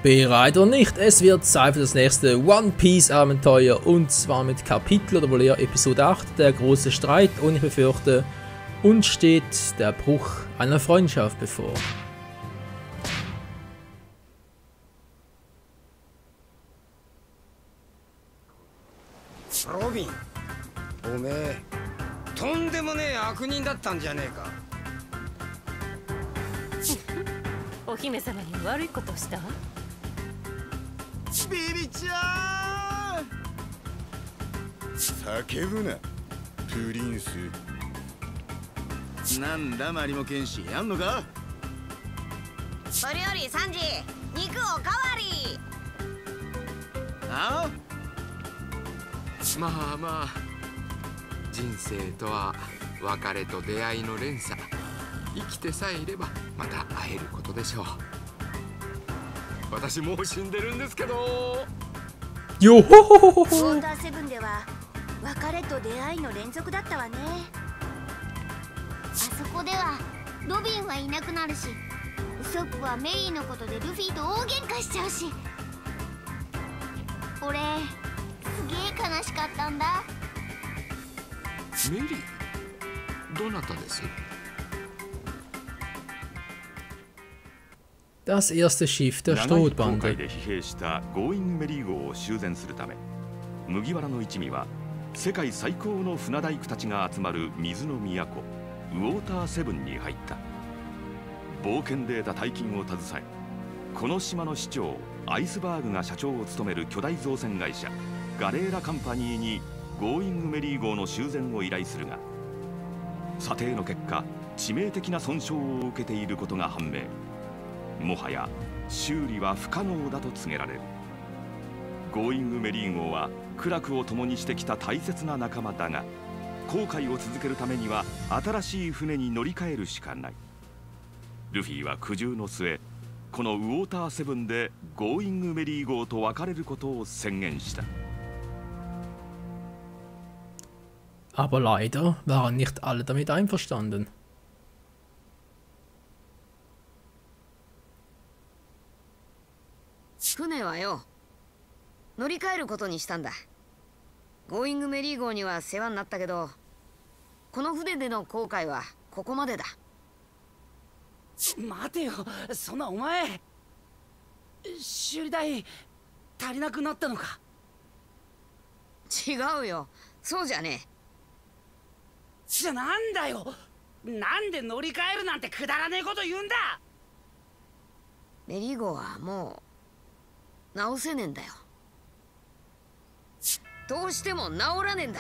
Bereit oder nicht, es wird Zeit für das nächste One Piece Abenteuer und zwar mit Kapitel oder wohl eher Episode 8, der große Streit, und ich befürchte, uns steht der Bruch einer Freundschaft bevor. Robin, おめえとんでもねえ悪人だったんじゃねえか。お姫様に悪いことをした？ビビちゃん叫ぶなプリンス。なんだマリモ剣士やんのか。それよりサンジ、肉おかわり。あまあまあ、人生とは別れと出会いの連鎖。生きてさえいればまた会えることでしょう。私もう死んでるんですけど。よほほほほウォーターセブンでは別れと出会いの連続だったわね。あそこではロビンはいなくなるし、ウソップはメリーのことでルフィと大喧嘩しちゃうし、俺すげえ悲しかったんだ。メリー、どなたです？ Das erste Schiff der 長い航 Strohbande. 海で疲弊したゴーイングメリー号を修繕するため、麦わらの一味は世界最高の船大工たちが集まる水の都ウォーターセブンに入った。冒険で得た大金を携え、この島の市長アイスバーグが社長を務める巨大造船会社ガレーラカンパニーにゴーイングメリー号の修繕を依頼するが、査定の結果致命的な損傷を受けていることが判明。もはや修理は不可能だと告げられる。ゴーイングメリー号は苦楽を共にしてきた大切な仲間だが、航海を続けるためには新しい船に乗り換えるしかない。ルフィは苦渋の末、このウォーターセブンでゴーイングメリー号と別れることを宣言した。 Aber leider waren nicht alle damit einverstanden. 船はよ、乗り換えることにしたんだ。ゴーイングメリー号には世話になったけど、この船での航海はここまでだ。待てよ、そんなお前修理代足りなくなったのか。違うよ、そうじゃねえ。じゃなんだよ、なんで乗り換えるなんてくだらねえこと言うんだ。メリー号はもう直せねえんだよ。どうしても直らねえんだ。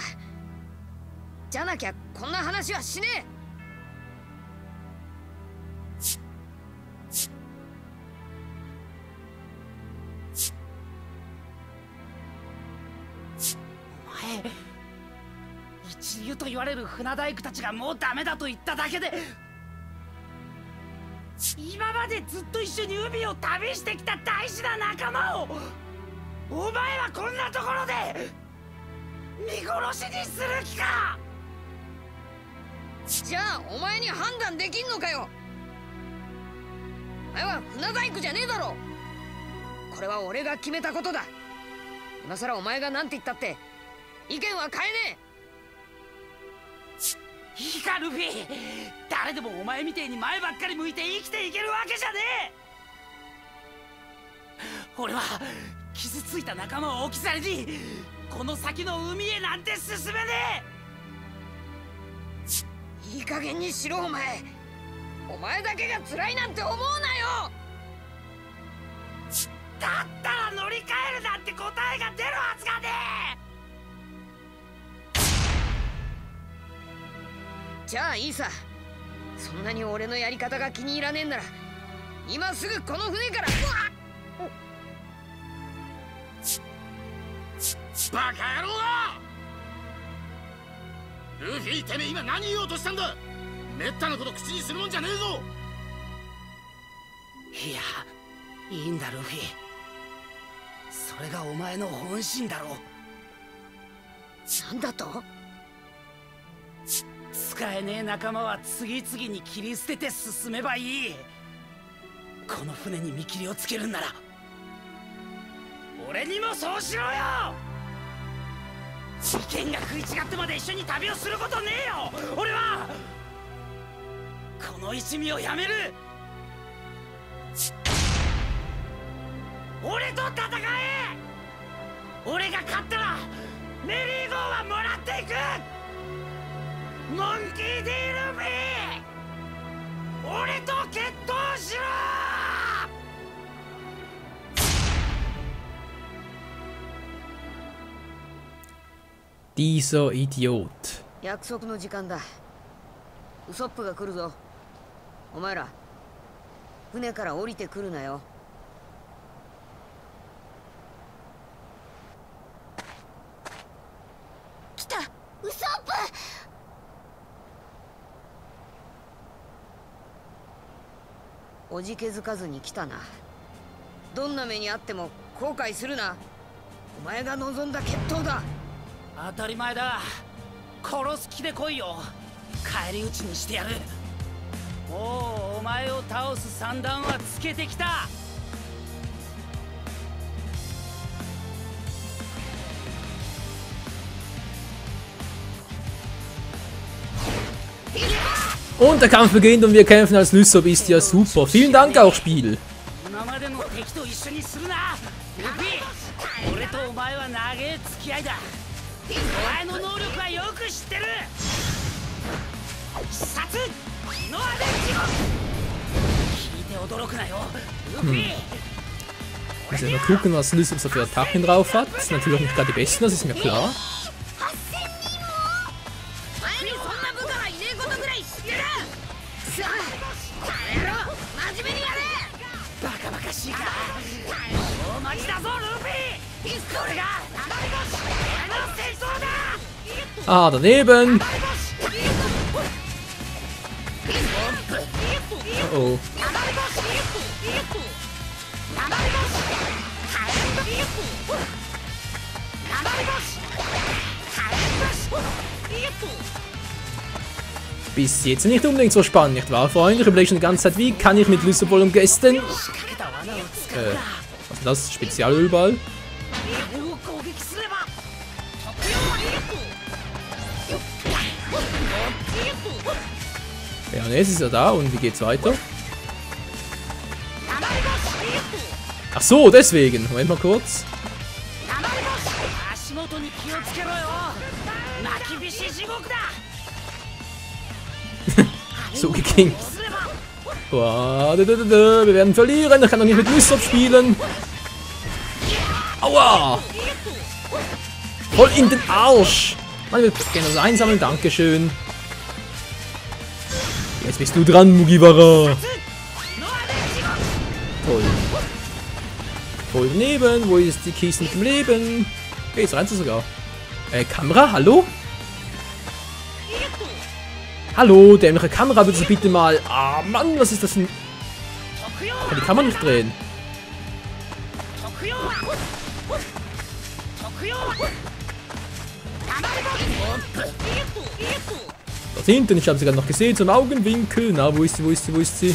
じゃなきゃこんな話はしねえ。お前、一流と言われる船大工たちがもうダメだと言っただけで、今までずっと一緒に海を旅してきた大事な仲間をお前はこんなところで見殺しにする気か。じゃあお前に判断できんのかよ。お前は船大工じゃねえだろ。これは俺が決めたことだ。今さらお前が何て言ったって意見は変えねえ。いいかルフィ、誰でもお前みてえに前ばっかり向いて生きていけるわけじゃねえ。俺は傷ついた仲間を置き去りにこの先の海へなんて進めねえ。いい加減にしろお前。お前だけが辛いなんて思うなよ。だったら乗り換えるなんて答えが出るはずがねえ。じゃあいいさ。そんなに俺のやり方が気に入らねえんなら今すぐこの船から。バカ野郎だ。ルフィ、てめえ今何言おうとしたんだ。めったなこと口にするもんじゃねえぞ。いや、いいんだルフィ、それがお前の本心だろう。なんだと。使えねえ仲間は次々に切り捨てて進めばいい。この船に見切りをつけるんなら俺にもそうしろよ。意見が食い違ってまで一緒に旅をすることねえよ。俺はこの一味をやめる。俺と戦え。俺が勝ったらメリー号はもらっていく。モンキー・ディ・ルフィ、俺と決闘しろ。Dieser Idiot。約束の時間だ。ウソップが来るぞ。お前ら船から降りてくるなよ。来た、ウソップ。おじけづかずに来たな。どんな目にあっても後悔するな。お前が望んだ決闘だ。当たり前だ。殺す気で来いよ。返り討ちにしてやる。もうお前を倒す算段はつけてきた。Und der Kampf beginnt und wir kämpfen als Lysop. Ist ja super. Vielen Dank auch, Spiel. 今までの敵と一緒にするな。ルフィ、俺とお前は長い付き合いだ。お前の能力はよく知ってる。必殺日のアベンジゴ。聞いて驚くなよ、ルフィ。Also mal gucken, was Lysop so für Attacken drauf hat. Das ist natürlich auch nicht gerade die besten, das ist mir klar. バカバカしいか。大待ちだぞルフィ。これが俺の戦争だ。Ah, daneben. Oh oh. Bis jetzt nicht unbedingt so spannend, nicht wahr, Freunde? Ich überlege schon die ganze Zeit, wie kann ich mit Lysop wohl umgehen? Was ist das? Spezialölball? Ja, und jetzt ist er da und wie geht's weiter? Ach so, deswegen. Moment mal kurz. So gekinkt. Boah, wir werden verlieren. Ich kann doch nicht mit Lysop spielen. Aua! Voll in den Arsch! Mann, wir gehen das einsammeln. Dankeschön. Jetzt bist du dran, Mugiwara. Toll. Voll daneben. Wo ist die Kiste mit dem Leben? Okay, jetzt rennst du sogar. Kamera, hallo? Hallo, dämliche Kamera, bitte bitte mal. Ah, Mann, was ist das denn? Die kann man nicht drehen. Da hinten, ich habe sie gerade noch gesehen, zum Augenwinkel. Na, wo ist sie, wo ist sie, wo ist sie?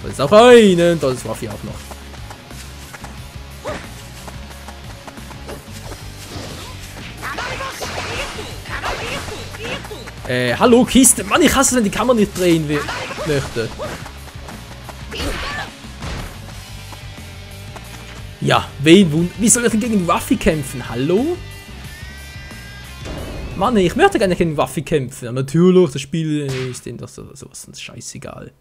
Da ist auch eine. Das war sie auch noch. Hallo Kiste. Mann, ich hasse es, wenn die Kamera nicht drehen möchte. Ja, wie soll ich denn gegen Waffi kämpfen? Hallo? Mann, ich möchte gerne gegen Waffi kämpfen. Aber natürlich, das Spiel ist denen das sowas von scheißegal.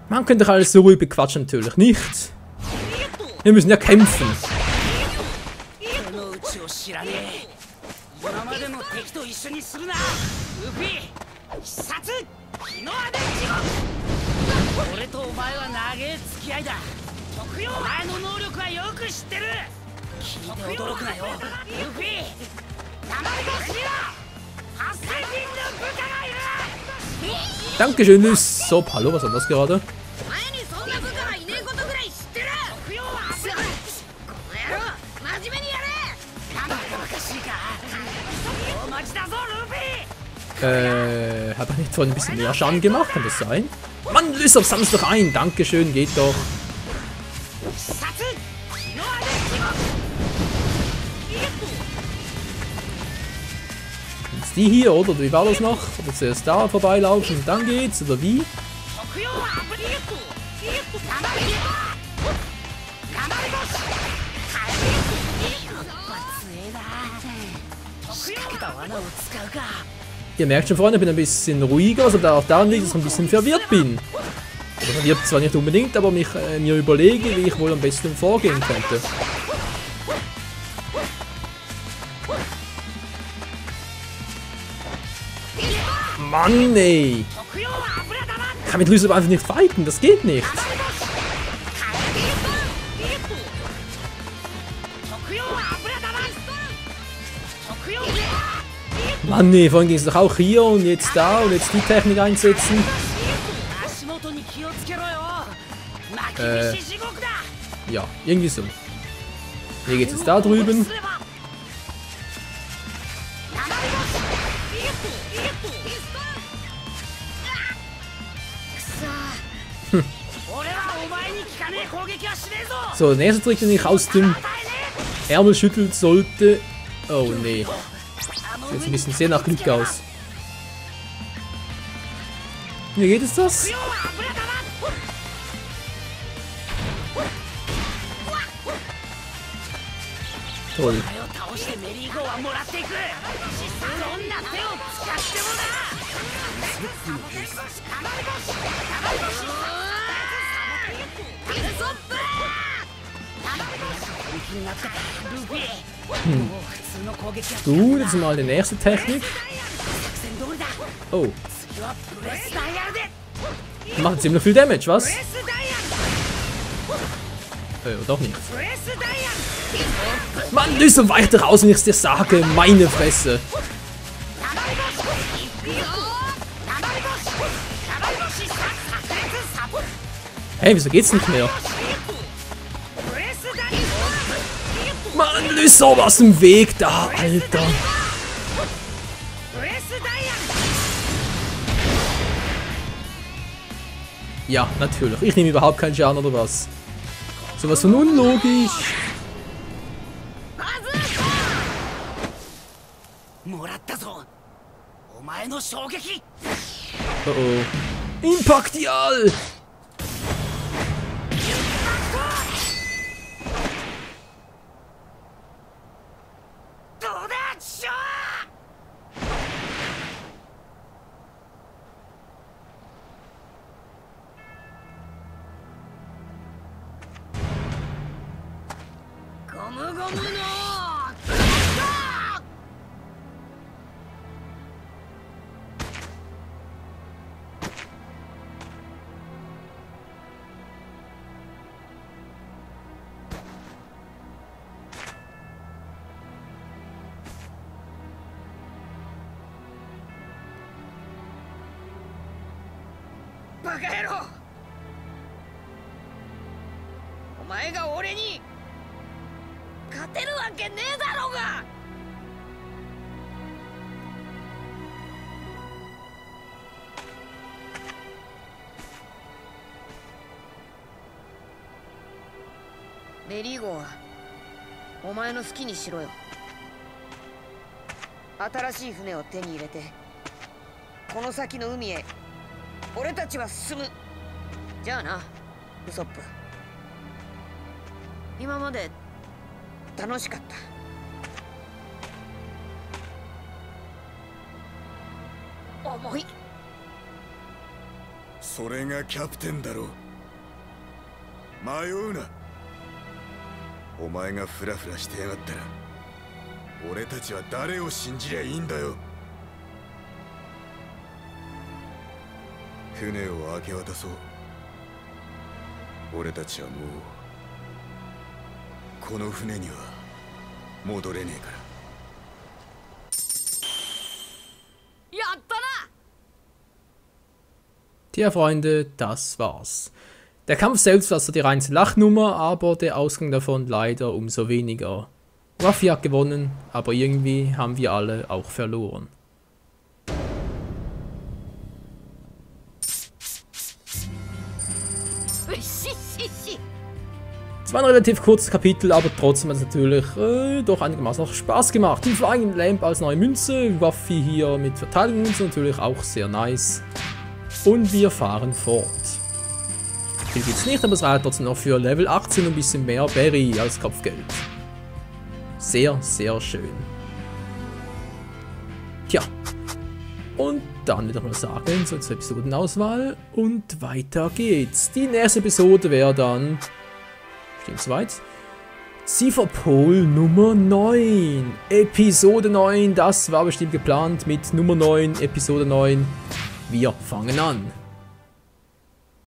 Man könnte doch alles so ruhig bequatschen, natürlich nicht. Wir müssen ja kämpfen. 今までの敵と一緒にするな。ルフィ、必殺日のアベンジゴ。俺とお前は長い付き合いだ。お前の能力はよく知ってる。聞いて驚くなよ、ルフィ。黙りこしろ。8000人の部下がいる。Dankeschön, Lysop. Hallo, was war das gerade? 前にそんな部下がいねえことぐらい知ってる。この野郎、真面目にやれ。バカバカしいか。Hat er nicht vorhin ein bisschen mehr Schaden gemacht? Kann das sein? Mann, Lysop, samm's doch ein. Dankeschön, geht doch. Jetzt die hier, oder? Wie war das noch? Oder zuerst da vorbeilaufen und dann geht's, oder wie? Ihr merkt schon vorne, ich bin ein bisschen ruhiger, also auch daran liegt, dass ich ein bisschen verwirrt bin. Oder verwirrt zwar nicht unbedingt, aber mir überlege, wie ich wohl am besten vorgehen könnte. Mann, ey! Ich kann mit Lysop einfach nicht fighten, das geht nicht. Mann, nee, vorhin ging es doch auch hier und jetzt da und jetzt die Technik einsetzen. Ja, irgendwie so. Hier geht es jetzt da drüben. So, der nächste Trick, den ich aus dem Ärmel schütteln sollte. Oh nee. Sieht jetzt ein bisschen sehr nach Glück aus. Wie geht es das? Toll. Gut, jetzt mal die nächste Technik. Oh. Macht ziemlich viel Damage, was? Doch nicht. Mann, löst so weiter raus, wenn ich es dir sage. Meine Fresse. Hey, wieso geht's nicht mehr? Mann, löst so was im Weg da, Alter. Ja, natürlich. Ich nehme überhaupt keinen Schaden oder was. Sowas von unlogisch. Oh oh. Impactial!バカ野郎！お前が俺に勝てるわけねえだろうが！メリーゴはお前の好きにしろよ。新しい船を手に入れてこの先の海へ俺たちは進む。じゃあな、ウソップ。今まで楽しかった。重い。それがキャプテンだろう。迷うな。お前がフラフラしてやがったら俺たちは誰を信じりゃいいんだよ。船を明け渡そう。俺たちはもうこの船には戻れねえから。やったな！ Tja, Freunde, das war's. Der Kampf selbst war so die reinste Lachnummer, aber der Ausgang davon leider umso weniger. Ruffy hat gewonnen, aber irgendwie haben wir alle auch verloren. Es war ein relativ kurzes Kapitel, aber trotzdem hat es natürlich doch einigermaßen noch Spaß gemacht. Die Flying Lamp als neue Münze, Waffe hier mit Verteidigungsmünze natürlich auch sehr nice. Und wir fahren fort. Viel gibt es nicht, aber es reicht trotzdem noch für Level 18 ein bisschen mehr Berry als Kopfgeld. Sehr, sehr schön. Tja. Und dann würde ich mal sagen, so zur Episodenauswahl und weiter geht's. Die nächste Episode wäre dann, stimmt's weit? Cypherpol Nummer 9. Episode 9, das war bestimmt geplant mit Nummer 9, Episode 9. Wir fangen an.